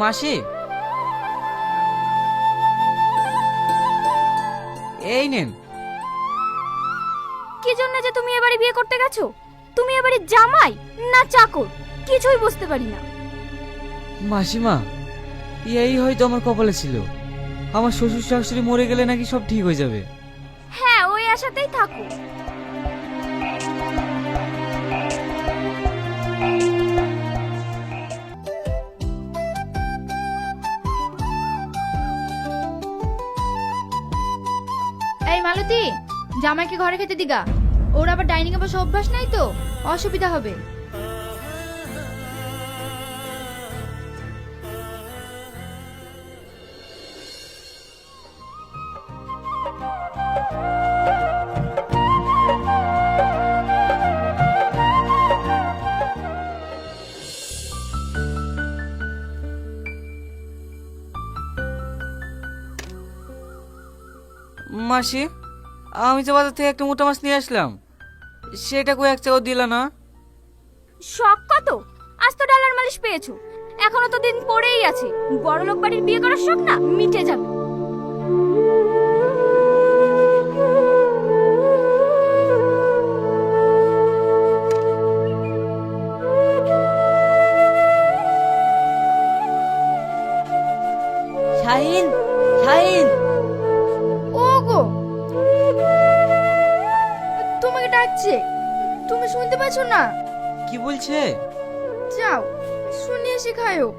মাসি, এই নেন। কি জন্য যে তুমি এবারে বিয়ে করতে গেছো? তুমি এবারে জামাই না চাকর কিছুই বুঝতে পারি না। মাসিমা, এই হয়তো আমার কপালে ছিল। আমার শ্বশুর শাশুড়ি মরে গেলে নাকি সব ঠিক হয়ে যাবে। হ্যাঁ, ওই আশাতেই থাকো। এই মালতী, জামাইকে ঘরে খেতে দিগা। ওর আবার ডাইনিং এ বসে অভ্যাস নাই তো, অসুবিধা হবে। মাসি, আমি তো বাজার থেকে একটা মোটা মাছ নিয়ে আসলাম, সেটা কই এক চাও দিলা না? শখ কত? আজ তো ডালার মালিশ পেয়েছো, এখনো তো দিন পড়েই আছে। বড়লোক বাড়ির বিয়ে করার শখ না মিটে যাবে। শাহিন, শাহিন, ও গো, তোমাকে ডাকছে, তুমি শুনতে পাচ্ছ না? কি বলছে? যাও শুনিয়ে শেখায়ও।